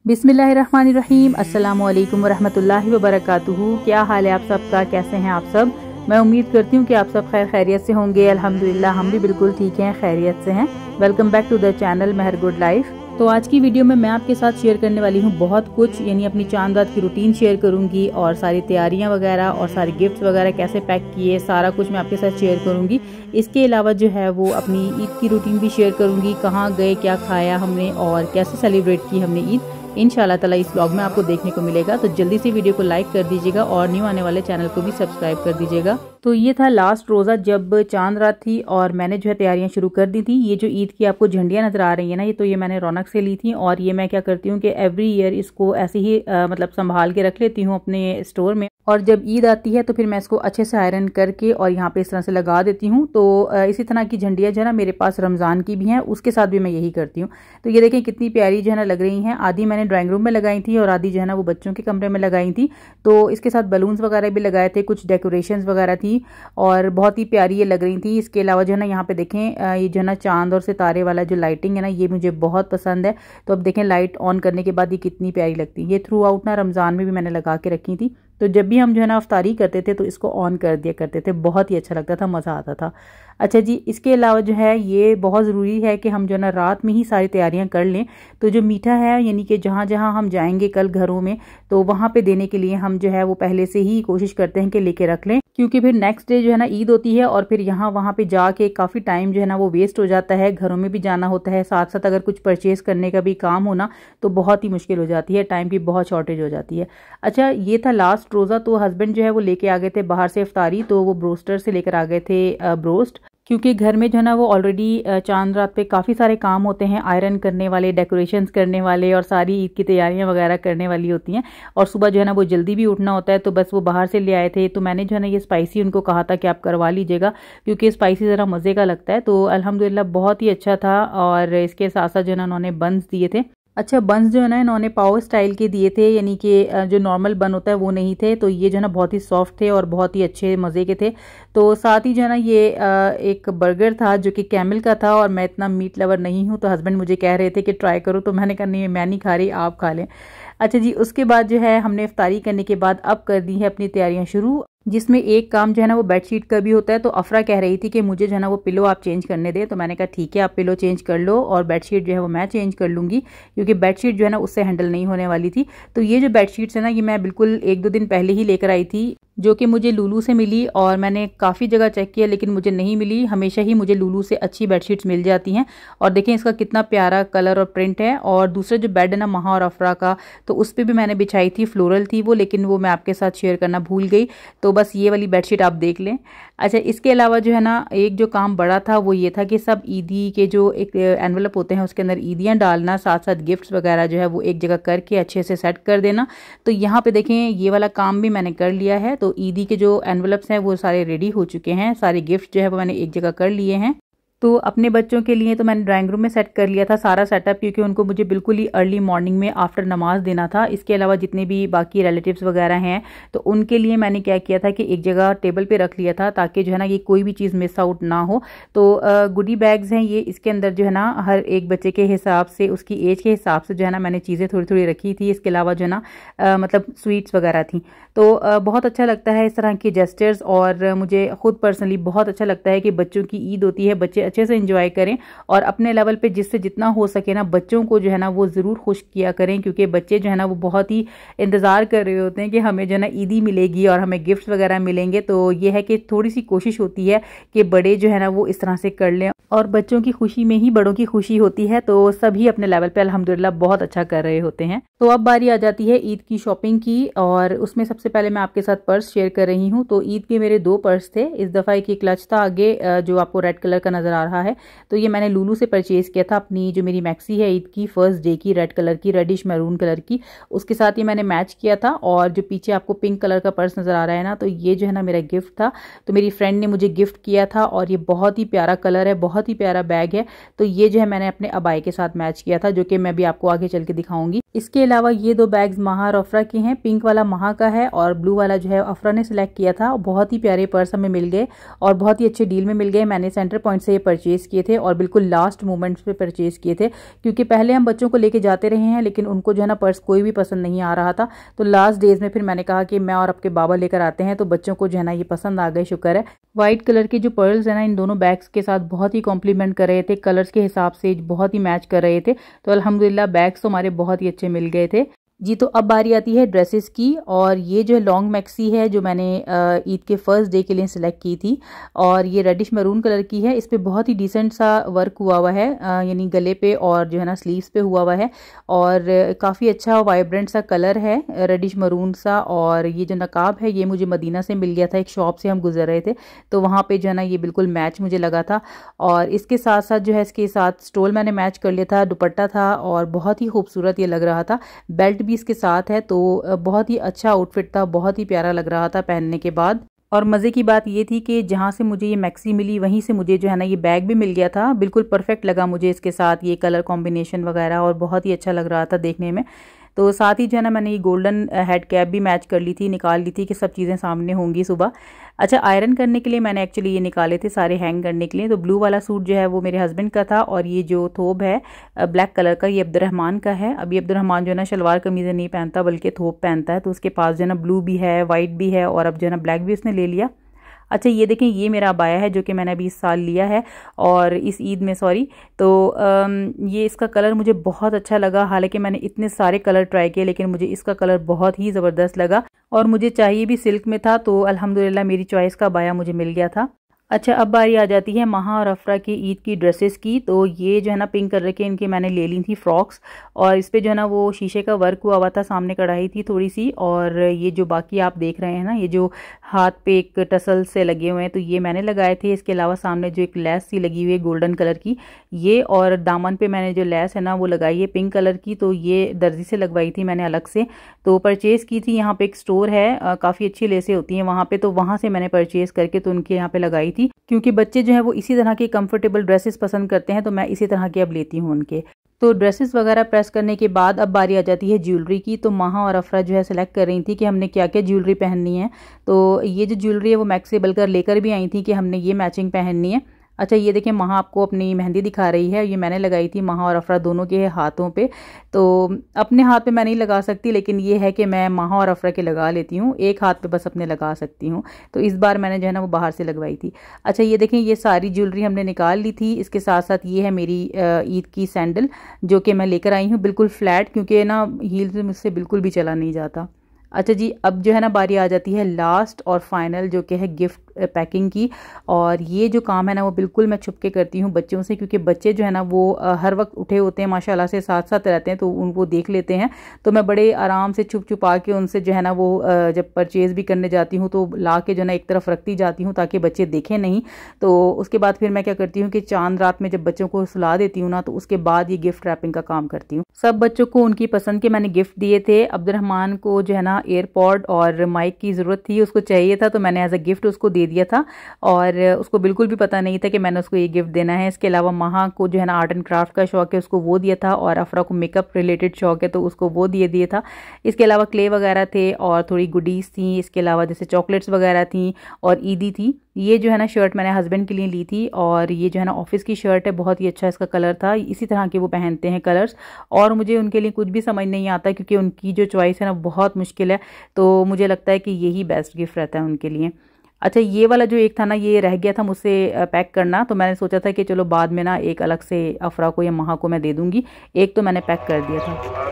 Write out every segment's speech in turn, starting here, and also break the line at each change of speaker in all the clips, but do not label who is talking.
बिस्मिल्लाहिर्रहमानिर्रहीम। अस्सलामु अलैकुम वरहमतुल्लाहि वबरकातुहू। क्या हाल है आप सबका, कैसे हैं आप सब? मैं उम्मीद करती हूँ कि आप सब खैर खैरियत से होंगे। अल्हम्दुलिल्लाह हम भी बिल्कुल ठीक हैं, खैरियत से हैं। Welcome back to the channel Mehar good life. तो आज की वीडियो में मैं आपके साथ शेयर करने वाली हूँ बहुत कुछ, यानी अपनी चांद रात की रूटीन शेयर करूंगी और सारी तैयारियां वगैरह और सारे गिफ्ट्स वगैरह कैसे पैक किए, सारा कुछ मैं आपके साथ शेयर करूंगी। इसके अलावा जो है वो अपनी ईद की रूटीन भी शेयर करूंगी, कहाँ गए, क्या खाया हमने और कैसे सेलिब्रेट की हमने ईद। इंशाल्लाह ताला इस ब्लॉग में आपको देखने को मिलेगा। तो जल्दी से वीडियो को लाइक कर दीजिएगा और न्यू आने वाले चैनल को भी सब्सक्राइब कर दीजिएगा। तो ये था लास्ट रोज़ा जब चांद रात थी और मैंने जो है तैयारियां शुरू कर दी थी। ये जो ईद की आपको झंडियां नजर आ रही है ना, ये मैंने रौनक से ली थी और ये मैं क्या करती हूँ कि एवरी ईयर इसको ऐसे ही मतलब संभाल के रख लेती हूँ अपने स्टोर में, और जब ईद आती है तो फिर मैं इसको अच्छे से आयरन करके और यहाँ पे इस तरह से लगा देती हूँ। तो इसी तरह की झंडियाँ जो है ना मेरे पास रमज़ान की भी हैं, उसके साथ भी मैं यही करती हूँ। तो ये देखें कितनी प्यारी जो है ना लग रही हैं। आधी मैंने ड्राइंग रूम में लगाई थी और आधी जो है ना वो बच्चों के कमरे में लगाई थी। तो इसके साथ बलून्स वगैरह भी लगाए थे, कुछ डेकोरेशंस वगैरह थी और बहुत ही प्यारी ये लग रही थी। इसके अलावा जो है ना यहाँ पे देखें ये जो है ना चांद और सितारे वाला जो लाइटिंग है ना, ये मुझे बहुत पसंद है। तो अब देखें लाइट ऑन करने के बाद ये कितनी प्यारी लगती है। ये थ्रू आउट ना रमज़ान में भी मैंने लगा के रखी थी। तो जब भी हम जो है ना अफ्तारी करते थे तो इसको ऑन कर दिया करते थे, बहुत ही अच्छा लगता था, मज़ा आता था। अच्छा जी, इसके अलावा जो है ये बहुत ज़रूरी है कि हम जो है ना रात में ही सारी तैयारियां कर लें। तो जो मीठा है, यानी कि जहाँ जहाँ हम जाएंगे कल घरों में, तो वहाँ पे देने के लिए हम जो है वो पहले से ही कोशिश करते हैं कि लेके रख लें, क्योंकि फिर नेक्स्ट डे जो है ना ईद होती है और फिर यहाँ वहाँ पे जाके काफ़ी टाइम जो है ना वो वेस्ट हो जाता है। घरों में भी जाना होता है, साथ साथ अगर कुछ परचेज करने का भी काम हो ना तो बहुत ही मुश्किल हो जाती है, टाइम की बहुत शॉर्टेज हो जाती है। अच्छा, ये था लास्ट रोज़ा। तो हस्बैंड जो है वो लेके आ गए थे बाहर से इफ्तारी, तो वो ब्रोस्टर से लेकर आ गए थे ब्रोस्ट, क्योंकि घर में जो है ना वो ऑलरेडी चांद रात पे काफ़ी सारे काम होते हैं, आयरन करने वाले, डेकोरेशंस करने वाले और सारी ईद की तैयारियां वगैरह करने वाली होती हैं। और सुबह जो है ना वो जल्दी भी उठना होता है, तो बस वो बाहर से ले आए थे। तो मैंने जो है ना ये स्पाइसी उनको कहा था कि आप करवा लीजिएगा, क्योंकि स्पाइसी ज़रा मज़े का लगता है। तो अल्हम्दुलिल्लाह बहुत ही अच्छा था। और इसके साथ साथ जो है ना उन्होंने बंस दिए थे। अच्छा, बंस जो है ना इन्होंने पाव स्टाइल के दिए थे, यानी कि जो नॉर्मल बन होता है वो नहीं थे। तो ये जो है ना बहुत ही सॉफ्ट थे और बहुत ही अच्छे मज़े के थे। तो साथ ही जो है ना ये एक बर्गर था जो कि कैमल का था, और मैं इतना मीट लवर नहीं हूँ, तो हस्बैंड मुझे कह रहे थे कि ट्राई करो, तो मैंने कहा नहीं, मैं नहीं खा रही, आप खा लें। अच्छा जी, उसके बाद जो है हमने इफ्तारी करने के बाद अब कर दी है अपनी तैयारियां शुरू, जिसमें एक काम जो है ना वो बेडशीट का भी होता है। तो अफरा कह रही थी कि मुझे जो है ना वो पिलो आप चेंज करने दे, तो मैंने कहा ठीक है, आप पिलो चेंज कर लो और बेडशीट जो है वो मैं चेंज कर लूँगी, क्योंकि बेडशीट जो है ना उससे हैंडल नहीं होने वाली थी। तो ये जो बेडशीट्स है ना, ये मैं बिल्कुल 1-2 दिन पहले ही लेकर आई थी, जो कि मुझे लूलू से मिली। और मैंने काफ़ी जगह चेक किया लेकिन मुझे नहीं मिली। हमेशा ही मुझे लूलू से अच्छी बेडशीट्स मिल जाती हैं। और देखें इसका कितना प्यारा कलर और प्रिंट है। और दूसरा जो बेड है ना महा और अफरा का, तो उस पर भी मैंने बिछाई थी, फ्लोरल थी वो, लेकिन वो मैं आपके साथ शेयर करना भूल गई। तो बस ये वाली बेडशीट आप देख लें। अच्छा, इसके अलावा जो है ना एक जो काम बड़ा था वो ये था कि सब ईदी के जो एक एनवलप होते हैं उसके अंदर ईदियाँ डालना, साथ साथ गिफ्ट्स वगैरह जो है वो एक जगह करके अच्छे से सेट कर देना। तो यहाँ पे देखें ये वाला काम भी मैंने कर लिया है। तो ईदी के जो एनवलप्स हैं वो सारे रेडी हो चुके हैं, सारे गिफ्ट जो है वो मैंने एक जगह कर लिए हैं। तो अपने बच्चों के लिए तो मैंने ड्राइंग रूम में सेट कर लिया था सारा सेटअप, क्योंकि उनको मुझे बिल्कुल ही अर्ली मॉर्निंग में आफ्टर नमाज देना था। इसके अलावा जितने भी बाकी रिलेटिव्स वगैरह हैं तो उनके लिए मैंने क्या किया था कि एक जगह टेबल पे रख लिया था, ताकि जो है ना ये कोई भी चीज़ मिस आउट ना हो। तो गुडी बैग्स हैं ये, इसके अंदर जो है ना हर एक बच्चे के हिसाब से, उसकी एज के हिसाब से जो है ना मैंने चीज़ें थोड़ी थोड़ी रखी थी। इसके अलावा जो है ना मतलब स्वीट्स वगैरह थी। तो बहुत अच्छा लगता है इस तरह के जेस्चर्स, और मुझे खुद पर्सनली बहुत अच्छा लगता है कि बच्चों की ईद होती है, बच्चे अच्छे से एंजॉय करें और अपने लेवल पे जिससे जितना हो सके ना बच्चों को जो है ना वो ज़रूर खुश किया करें, क्योंकि बच्चे जो है ना वो बहुत ही इंतज़ार कर रहे होते हैं कि हमें जो है ना ईदी मिलेगी और हमें गिफ्ट्स वगैरह मिलेंगे। तो ये है कि थोड़ी सी कोशिश होती है कि बड़े जो है ना वो इस तरह से कर लें, और बच्चों की खुशी में ही बड़ों की खुशी होती है। तो सभी अपने लेवल पे अल्हम्दुलिल्लाह बहुत अच्छा कर रहे होते हैं। तो अब बारी आ जाती है ईद की शॉपिंग की, और उसमें सबसे पहले मैं आपके साथ पर्स शेयर कर रही हूँ। तो ईद के मेरे 2 पर्स थे। इस दफ़ा एक क्लच था आगे जो आपको रेड कलर का नज़र आ रहा है, तो ये मैंने लूलू से परचेज किया था। अपनी जो मेरी मैक्सी है ईद की फर्स्ट डे की, रेड कलर की, रेडिश मैरून कलर की, उसके साथ ये मैंने मैच किया था। और जो पीछे आपको पिंक कलर का पर्स नज़र आ रहा है ना, तो ये जो है ना मेरा गिफ्ट था। तो मेरी फ्रेंड ने मुझे गिफ्ट किया था और ये बहुत ही प्यारा कलर है, बहुत ही प्यारा बैग है। तो ये जो है मैंने अपने अबाई के साथ मैच किया था, जो कि मैं भी आपको आगे चल के दिखाऊंगी। इसके अलावा ये 2 बैग्स महा और अफरा के हैं। पिंक वाला महा का है और ब्लू वाला जो है अफरा ने सिलेक्ट किया था। बहुत ही प्यारे पर्स हमें मिल गए और बहुत ही अच्छे डील में मिल गए। मैंने सेंटर पॉइंट से ये परचेज़ किए थे और बिल्कुल लास्ट मोमेंट्स पे परचेज़ किए थे, क्योंकि पहले हम बच्चों को लेके जाते रहे हैं लेकिन उनको जो है ना पर्स कोई भी पसंद नहीं आ रहा था। तो लास्ट डेज में फिर मैंने कहा कि मैं और आपके बाबा लेकर आते हैं, तो बच्चों को जो है ना ये पसंद आ गए, शुक्र है। व्हाइट कलर के जो पर्ल्स है ना इन दोनों बैग्स के साथ बहुत ही कॉम्प्लीमेंट कर रहे थे, कलर्स के हिसाब से बहुत ही मैच कर रहे थे। तो अल्हम्दुलिल्लाह बैग्स तो हमारे बहुत ही अच्छे मिल गए थे जी। तो अब बारी आती है ड्रेसेस की, और ये जो लॉन्ग मैक्सी है जो मैंने ईद के फर्स्ट डे के लिए सिलेक्ट की थी, और ये रेडिश मैरून कलर की है। इस पे बहुत ही डिसेंट सा वर्क हुआ हुआ है, यानी गले पे और जो है ना स्लीव्स पे हुआ हुआ है, और काफ़ी अच्छा वाइब्रेंट सा कलर है रेडिश मैरून सा। और ये जो नकाब है ये मुझे मदीना से मिल गया था, एक शॉप से हम गुजर रहे थे तो वहाँ पे जो है ना ये बिल्कुल मैच मुझे लगा था। और इसके साथ साथ जो है इसके साथ स्टोल मैंने मैच कर लिया था, दुपट्टा था और बहुत ही खूबसूरत ये लग रहा था। बेल्ट इसके साथ है, तो बहुत ही अच्छा आउटफिट था, बहुत ही प्यारा लग रहा था पहनने के बाद। और मज़े की बात ये थी कि जहाँ से मुझे ये मैक्सी मिली वहीं से मुझे जो है ना ये बैग भी मिल गया था। बिल्कुल परफेक्ट लगा मुझे इसके साथ ये कलर कॉम्बिनेशन वगैरह, और बहुत ही अच्छा लग रहा था देखने में। तो साथ ही जो है ना मैंने ये गोल्डन हेड कैप भी मैच कर ली थी, निकाल ली थी कि सब चीज़ें सामने होंगी सुबह। अच्छा, आयरन करने के लिए मैंने एक्चुअली ये निकाले थे सारे हैंग करने के लिए। तो ब्लू वाला सूट जो है वो मेरे हस्बैंड का था, और ये जो थोप है ब्लैक कलर का ये अब्दुर्रहमान का है। अभी अब्दुर्रहमान जो है ना शलवार कमीज़ें नहीं पहनता बल्कि थोप पहनता है, तो उसके पास जो है ना ब्लू भी है, वाइट भी है, और अब जो है ना ब्लैक भी उसने ले लिया। अच्छा, ये देखें ये मेरा अबाया है जो कि मैंने अभी इस साल लिया है, और इस ईद में सॉरी। तो ये इसका कलर मुझे बहुत अच्छा लगा। हालांकि मैंने इतने सारे कलर ट्राई किए लेकिन मुझे इसका कलर बहुत ही ज़बरदस्त लगा, और मुझे चाहिए भी सिल्क में था, तो अल्हम्दुलिल्लाह मेरी चॉइस का अबाया मुझे मिल गया था। अच्छा, अब बारी आ जाती है महा और अफरा की ईद की ड्रेसेस की। तो ये जो है ना पिंक कलर के इनके मैंने ले ली थी फ्रॉक्स, और इस पे जो है ना वो शीशे का वर्क हुआ हुआ था, सामने कढ़ाई थी थोड़ी सी, और ये जो बाकी आप देख रहे हैं ना ये जो हाथ पे एक टसल से लगे हुए हैं तो ये मैंने लगाए थे। इसके अलावा सामने जो एक लेस सी लगी हुई है गोल्डन कलर की ये, और दामन पे मैंने जो लेस है ना वो लगाई है पिंक कलर की, तो ये दर्जी से लगवाई थी मैंने अलग से। तो परचेज़ की थी, यहाँ पे एक स्टोर है, काफ़ी अच्छी लेसें होती हैं वहाँ पे, तो वहाँ से मैंने परचेज़ करके तो उनके यहाँ पे लगाई थी, क्योंकि बच्चे जो है वो इसी तरह की कंफर्टेबल ड्रेसेस पसंद करते हैं, तो मैं इसी तरह की अब लेती हूँ उनके। तो ड्रेसेस वगैरह प्रेस करने के बाद अब बारी आ जाती है ज्वेलरी की। तो महा और अफरा जो है सेलेक्ट कर रही थी कि हमने क्या क्या ज्वेलरी पहननी है। तो ये जो ज्वेलरी है वो मैक्स से बलकर लेकर भी आई थी कि हमने ये मैचिंग पहननी है। अच्छा, ये देखें महा आपको अपनी मेहंदी दिखा रही है, ये मैंने लगाई थी महा और अफरा दोनों के हाथों पे। तो अपने हाथ पे मैं नहीं लगा सकती, लेकिन ये है कि मैं महा और अफरा के लगा लेती हूँ, एक हाथ पे बस अपने लगा सकती हूँ। तो इस बार मैंने जो है ना वो बाहर से लगवाई थी। अच्छा, ये देखें ये सारी ज्वेलरी हमने निकाल ली थी। इसके साथ साथ ये है मेरी ईद की सैंडल जो कि मैं लेकर आई हूँ, बिल्कुल फ्लैट, क्योंकि ना हील से मुझसे बिल्कुल भी चला नहीं जाता। अच्छा जी, अब जो है ना बारी आ जाती है लास्ट और फाइनल जो कि है गिफ्ट पैकिंग की। और ये जो काम है ना वो बिल्कुल मैं छुप के करती हूँ बच्चों से, क्योंकि बच्चे जो है ना वो हर वक्त उठे होते हैं माशाल्लाह से, साथ साथ रहते हैं, तो उनको देख लेते हैं। तो मैं बड़े आराम से छुप छुपा के उनसे जो है ना वो जब परचेज़ भी करने जाती हूँ तो ला के जो है ना एक तरफ रखती जाती हूँ ताकि बच्चे देखें नहीं। तो उसके बाद फिर मैं क्या करती हूँ कि चांद रात में जब बच्चों को सुला देती हूँ ना, तो उसके बाद ये गिफ्ट रैपिंग का काम करती हूँ। सब बच्चों को उनकी पसंद के मैंने गिफ्ट दिए थे। अब्दुर्रहमान को जो है ना एयरपॉड और माइक की ज़रूरत थी, उसको चाहिए था, तो मैंने एज अ गिफ्ट उसको दे दिया था, और उसको बिल्कुल भी पता नहीं था कि मैंने उसको ये गिफ्ट देना है। इसके अलावा महा को जो है ना आर्ट एंड क्राफ्ट का शौक है, उसको वो दिया था, और अफरा को मेकअप रिलेटेड शौक है तो उसको वो दिया था। इसके अलावा क्ले वगैरह थे और थोड़ी गुडीज़ थी, इसके अलावा जैसे चॉकलेट्स वगैरह थी और ईदी थी। ये जो है ना शर्ट मैंने हस्बैंड के लिए ली थी, और ये जो है ना ऑफिस की शर्ट है, बहुत ही अच्छा इसका कलर था, इसी तरह के वो पहनते हैं कलर्स, और मुझे उनके लिए कुछ भी समझ नहीं आता क्योंकि उनकी जो चॉइस है ना बहुत मुश्किल है, तो मुझे लगता है कि यही बेस्ट गिफ्ट रहता है उनके लिए। अच्छा, ये वाला जो एक था ना ये रह गया था मुझसे पैक करना, तो मैंने सोचा था कि चलो बाद में ना एक अलग से अफरा को या महा को मैं दे दूंगी, एक तो मैंने पैक कर दिया था।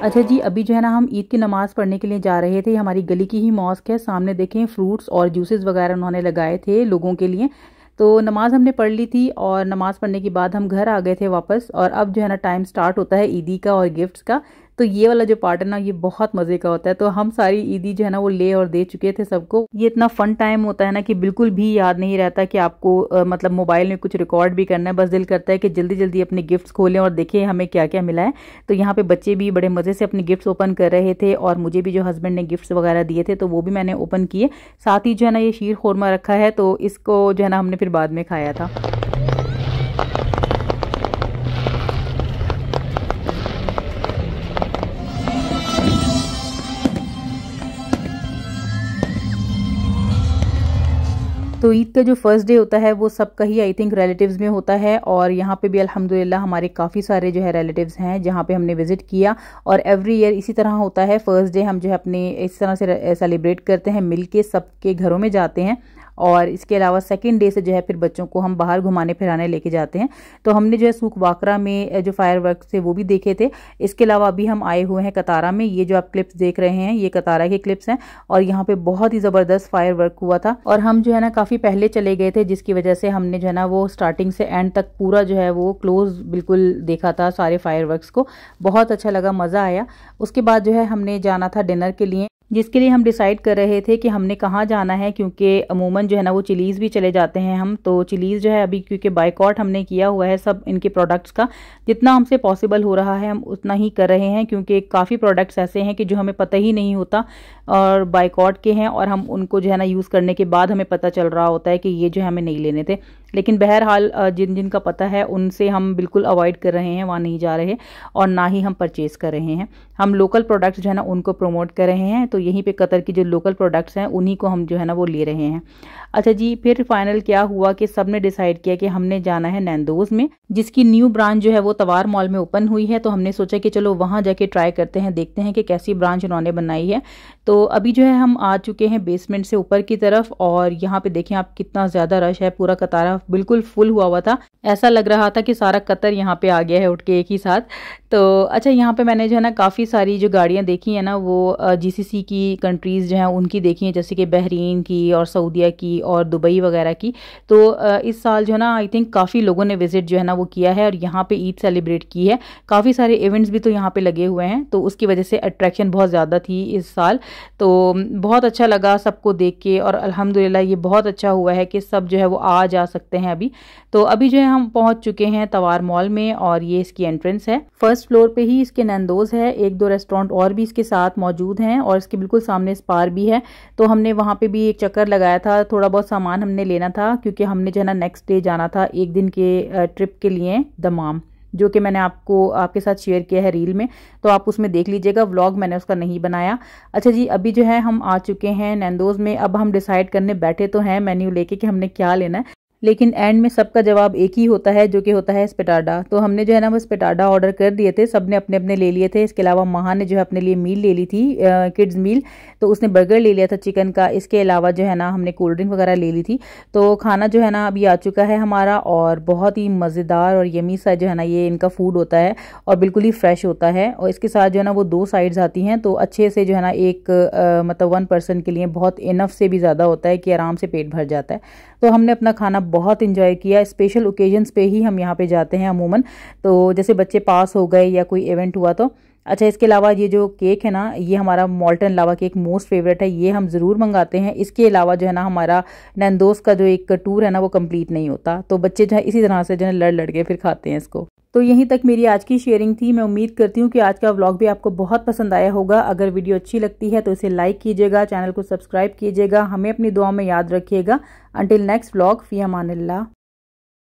अच्छा जी, अभी जो है ना हम ईद की नमाज़ पढ़ने के लिए जा रहे थे। हमारी गली की ही मॉस्क है, सामने देखें फ्रूट्स और जूसेस वगैरह उन्होंने लगाए थे लोगों के लिए। तो नमाज़ हमने पढ़ ली थी, और नमाज़ पढ़ने के बाद हम घर आ गए थे वापस। और अब जो है ना टाइम स्टार्ट होता है ईदी का और गिफ्ट्स का। तो ये वाला जो पार्ट है ना ये बहुत मजे का होता है। तो हम सारी ईदी जो है ना वो ले और दे चुके थे सबको। ये इतना फन टाइम होता है ना कि बिल्कुल भी याद नहीं रहता कि आपको मतलब मोबाइल में कुछ रिकॉर्ड भी करना है, बस दिल करता है कि जल्दी जल्दी अपने गिफ्ट्स खोलें और देखें हमें क्या क्या मिला है। तो यहाँ पे बच्चे भी बड़े मजे से अपने गिफ्ट्स ओपन कर रहे थे और मुझे भी जो हस्बैंड ने गिफ्ट्स वगैरह दिए थे तो वो भी मैंने ओपन किए। साथ ही जो है ना ये शीर खोरमा रखा है तो इसको जो है ना हमने फिर बाद में खाया था। तो ईद का जो फर्स्ट डे होता है वो सबका ही आई थिंक रिलेटिव्स में होता है और यहाँ पे भी अल्हम्दुलिल्लाह हमारे काफ़ी सारे जो है रिलेटिव्स हैं जहाँ पे हमने विजिट किया। और एवरी ईयर इसी तरह होता है, फर्स्ट डे हम जो है अपने इस तरह से सेलिब्रेट करते हैं, मिल के सबके घरों में जाते हैं। और इसके अलावा सेकंड डे से जो है फिर बच्चों को हम बाहर घुमाने फिराने लेके जाते हैं। तो हमने जो है सूक वाकरा में जो फायर वर्क्स थे वो भी देखे थे। इसके अलावा अभी हम आए हुए हैं कतारा में। ये जो आप क्लिप्स देख रहे हैं ये कतारा के क्लिप्स हैं और यहाँ पे बहुत ही ज़बरदस्त फायर वर्क हुआ था। और हम जो है ना काफ़ी पहले चले गए थे जिसकी वजह से हमने जो है ना वो स्टार्टिंग से एंड तक पूरा जो है वो क्लोज बिल्कुल देखा था सारे फायर वर्क्स को। बहुत अच्छा लगा, मज़ा आया। उसके बाद जो है हमने जाना था डिनर के लिए, जिसके लिए हम डिसाइड कर रहे थे कि हमने कहाँ जाना है, क्योंकि अमूमन जो है ना वो चिलीज़ भी चले जाते हैं हम। तो चिलीज़ जो है अभी क्योंकि बाइकआउट हमने किया हुआ है सब इनके प्रोडक्ट्स का, जितना हमसे पॉसिबल हो रहा है हम उतना ही कर रहे हैं, क्योंकि काफ़ी प्रोडक्ट्स ऐसे हैं कि जो हमें पता ही नहीं होता और बाइकआउट के हैं और हम उनको जो है ना यूज़ करने के बाद हमें पता चल रहा होता है कि ये जो है हमें नहीं लेने थे। लेकिन बहरहाल जिन जिन का पता है उनसे हम बिल्कुल अवॉइड कर रहे हैं, वहाँ नहीं जा रहे और ना ही हम परचेज़ कर रहे हैं। हम लोकल प्रोडक्ट्स जो है ना उनको प्रमोट कर रहे हैं। तो यहीं पे कतर की जो लोकल प्रोडक्ट्स हैं उन्हीं को हम जो है ना वो ले रहे हैं। अच्छा जी, फिर फाइनल क्या हुआ कि सब ने डिसाइड किया कि हमने जाना है नैंदोज़ में, जिसकी न्यू ब्रांच जो है वो तवार मॉल में ओपन हुई है। तो हमने सोचा कि चलो वहाँ जाके ट्राई करते हैं, देखते हैं कि कैसी ब्रांच उन्होंने बनाई है। तो अभी जो है हम आ चुके हैं बेसमेंट से ऊपर की तरफ और यहाँ पे देखें आप कितना ज़्यादा रश है। पूरा कतारा बिल्कुल फुल हुआ था, ऐसा लग रहा था कि सारा कतर यहाँ पे आ गया है उठ के एक ही साथ। तो अच्छा, यहाँ पे मैंने जो है ना काफ़ी सारी जो गाड़ियाँ देखी हैं ना वो जीसीसी की कंट्रीज़ जो हैं उनकी देखी हैं, जैसे कि बहरीन की और सऊदीया की और दुबई वगैरह की। तो इस साल जो है ना आई थिंक काफ़ी लोगों ने विजिट जो है ना वो किया है और यहाँ पे ईद सेलिब्रेट की है। काफ़ी सारे इवेंट्स भी तो यहाँ पे लगे हुए हैं, तो उसकी वजह से अट्रैक्शन बहुत ज़्यादा थी इस साल। तो बहुत अच्छा लगा सबको देख के और अल्हम्दुलिल्लाह ये बहुत अच्छा हुआ है कि सब जो है वो आ जा सकते हैं अभी। तो अभी जो है हम पहुँच चुके हैं तवार मॉल में और ये इसकी एंट्रेंस है। फर्स्ट फ्लोर पे ही इसके नैंदोज़ है, एक दो रेस्टोरेंट और भी इसके साथ मौजूद हैं और इसके बिल्कुल सामने स्पार भी है। तो हमने वहाँ पे भी एक चक्कर लगाया था, थोड़ा बहुत सामान हमने लेना था क्योंकि हमने जो है ना नेक्स्ट डे जाना था एक दिन के ट्रिप के लिए दमाम, जो कि मैंने आपके साथ शेयर किया है रील में, तो आप उसमें देख लीजिएगा। व्लॉग मैंने उसका नहीं बनाया। अच्छा जी, अभी जो है हम आ चुके हैं नैंदोज़ में। अब हम डिसाइड करने बैठे तो हैं मेन्यू लेके कि हमने क्या लेना है, लेकिन एंड में सबका जवाब एक ही होता है जो कि होता है स्पेटाडा। तो हमने जो है ना वो स्पेटाडा ऑर्डर कर दिए थे, सबने अपने अपने ले लिए थे। इसके अलावा महा ने जो है अपने लिए मील ले ली थी, किड्स मील, तो उसने बर्गर ले लिया था चिकन का। इसके अलावा जो है ना हमने कोल्ड ड्रिंक वगैरह ले ली थी। तो खाना जो है ना अभी आ चुका है हमारा और बहुत ही मज़ेदार और यमी सा जो है ना ये इनका फूड होता है और बिल्कुल ही फ्रेश होता है। और इसके साथ जो है ना वो 2 साइड्स आती हैं, तो अच्छे से जो है ना एक मतलब 1 पर्सन के लिए बहुत इनफ से भी ज़्यादा होता है कि आराम से पेट भर जाता है। तो हमने अपना खाना बहुत इंजॉय किया। स्पेशल ओकेजन्स पे ही हम यहाँ पे जाते हैं अमूमन, तो जैसे बच्चे पास हो गए या कोई इवेंट हुआ तो। अच्छा, इसके अलावा ये जो केक है ना ये हमारा मोल्टन लावा केक मोस्ट फेवरेट है, ये हम ज़रूर मंगाते हैं। इसके अलावा जो है ना हमारा नैंदोज़ का जो एक टूर है ना वो कंप्लीट नहीं होता, तो बच्चे जो है इसी तरह से जो है लड़ लड़ के फिर खाते हैं इसको। तो यहीं तक मेरी आज की शेयरिंग थी। मैं उम्मीद करती हूँ कि आज का व्लॉग भी आपको बहुत पसंद आया होगा। अगर वीडियो अच्छी लगती है तो इसे लाइक कीजिएगा, चैनल को सब्सक्राइब कीजिएगा, हमें अपनी दुआ में याद रखिएगा। अंटिल नेक्स्ट व्लॉग, फी अमानिल्लाह।